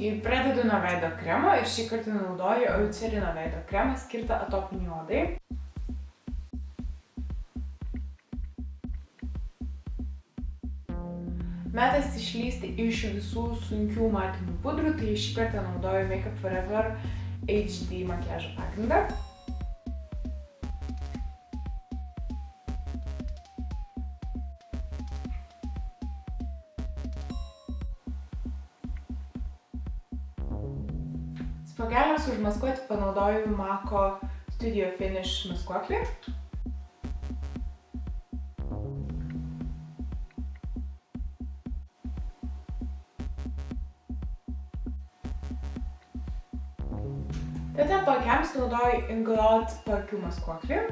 Tai pradedu nuo veido kremo ir šį kartą naudoju Eucerino veido kremą skirtą atopiniai odai. Metas išlįsti iš visų sunkių matinių pudrų, tai šį kartą naudoju Make Up For Ever HD makiažo pagrindą. Spageliams užmaskuoti panaudoju MACO Studio Finish maskuoklį. Tada paakiams naudoju Inglot paakių maskuoklį.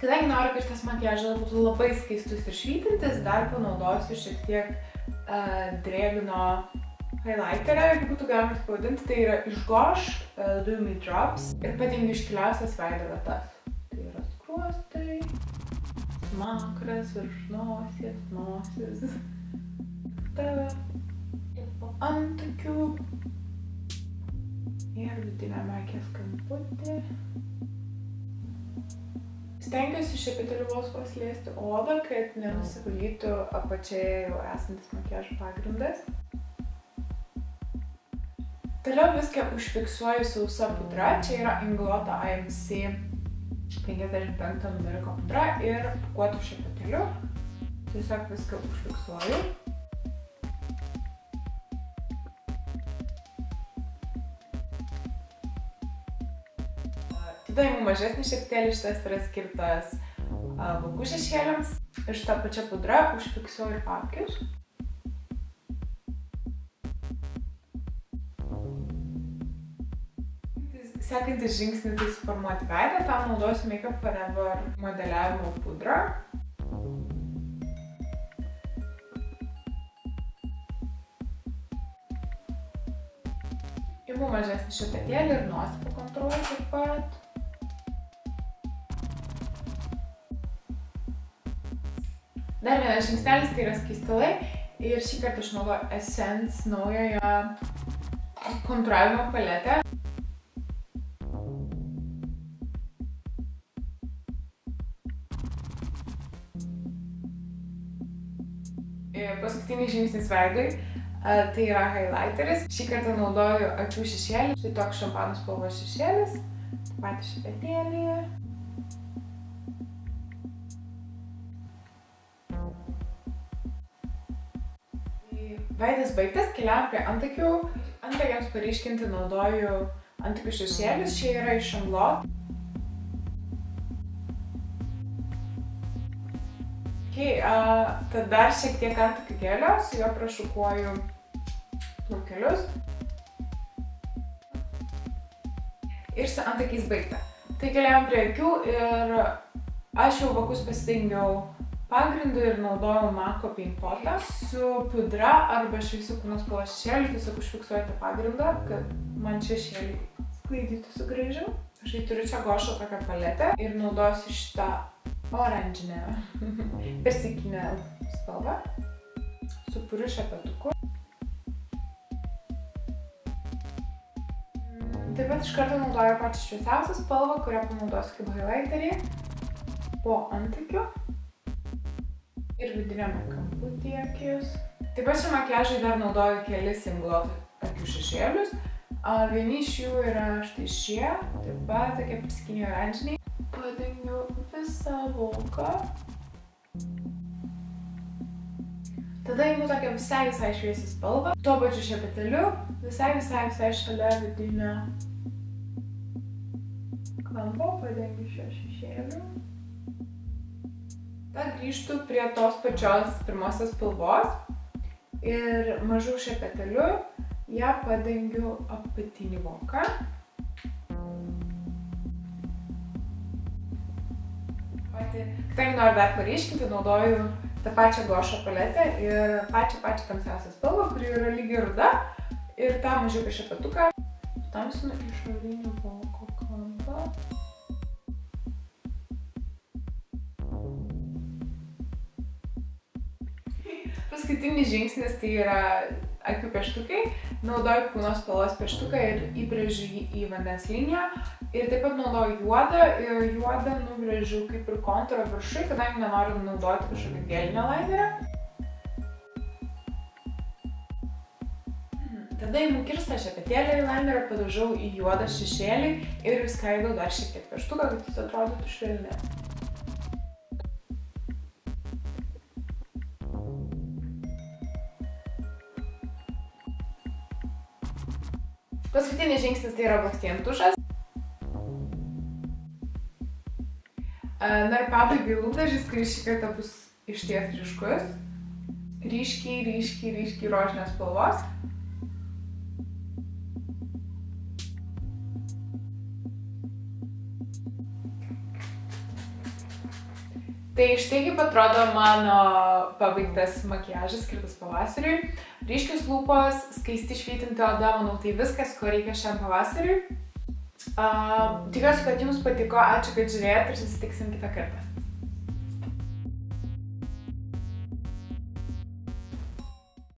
Kadangi noriu, kad šitas makiažas būtų labai skaistus ir švytintis, dar panaudosiu šiek tiek drėgno highlighterio, jeigu būtų galima taip pavadinti. Tai yra iš Gosh Lumi Drops ir padengiu iškiliausias veido vietas. Tai yra skruostai, smakras, virš nosies, nosis, po antakių ir vidinę akės kamputį. Stengiuosi šepetėliu vos liesti odą, kad nenusivalytų apačioje jau esantis makiažo pagrindas. Toliau viską užfiksuoju sausa pudra. Čia yra Inglota IMC 55 numeriko pudra ir pūkuotų šepetėliu. Tiesiog viską užfiksuoju. Tada imu mažesnį šepetėlį, šitas yra skirtas vokų šešėliams. Ir šitą pačią pudrą užfiksuoju ir paakius. Sekantis žingsnis tai suformuoti veidą, tam naudosiu Make Up For Ever modeliavimo pudrą. Imu mažesnį šepetėlį ir nosį pakontūruoju taip pat. Dar vienas žingsnelis tai yra skaistalai ir šį kartą aš naudoju Essence naujojo kontūravimo paletę. Paskutinis žingsnis veidui tai yra highlighteris. Šį kartą naudoju akių šešėlį. Štai toks šampano spalvos šešėlis. Taip pat šepetėlį. Veidas baigtas, keliaujam prie antakių. Antakiams paryškinti naudoju antakių šešėlius. Čia yra iš Inglot. Tada dar šiek tiek antakių gelio, su juo prašukuoju plaukelius. Ir su antakiais baigta. Tai keliaujam prie akių ir aš jau vokus pasidengiau pagrindu ir naudojau MACO Paint Potą su pudra arba šviesių kūno spalvos šešėliu. Tiesiog užfiksuojate pagrindą, kad man šešėlį sklaidytųsi gražiau. Aš turiu čia Gošo tokią paletę ir naudosiu šitą oranžinę persikinę spalvą su puriu šepetuku. Taip pat iš karto naudoju pačią šviesiausią spalvą, kurią panaudosiu kaip highlighterį po antakių ir vidiniame kamputyje akis. Taip pat šiam makiažui dar naudoju kelis Inglot akių šešėlius. Vieni iš jų yra štai šie, taip pat tokie persikiniai oranžiniai. Padengiu visą voką. Tada imu tokią visai šviesią spalvą. Tuo pačiu šepetėliu visai šalia vidinio kampo padengiu šio šešėliu. Tada grįžtu prie tos pačios pirmosios spalvos ir mažu šepetėliu ją padengiu apatinį voką. Kadangi noriu dar paryškinti, naudoju tą pačią Gošo paletę ir pačią tamsiausią spalvą, kuri yra lygiai ruda. Ir tą mažiuką šepetuką tamsinu išorinį voko kampą. Paskutinis žingsnis tai yra akių pieštukai. Naudoju kūno spalvos pieštuką ir įbrėžiu jį į vandens liniją. Ir taip pat naudoju juodą ir juodą nubrėžiu kaip ir kontūrą viršui, kadangi nenoriu naudoti kažkokio gelinio lainerio. Tada imu kirstą šepetėlį lainerio, padažau į juodą šešėlį ir skaidau dar šiek tiek pieštuką, kad jis atrodytų švelniau. Paskutinis žingsnis tai yra blakstienų tušas. Na ir pabaigai lūpdažis, kuris šį kartą bus išties ryškus. Ryškiai rožinės spalvos. Tai štai kaip atrodo mano pabaigtas makiažas skirtas pavasariui. Ryškios lūpos, skaisti švytinti oda, manau, tai viskas, ko reikia šiam pavasariui. Tikiuosi, kad jums patiko, ačiū, kad žiūrėjote ir susitiksim kitą kartą.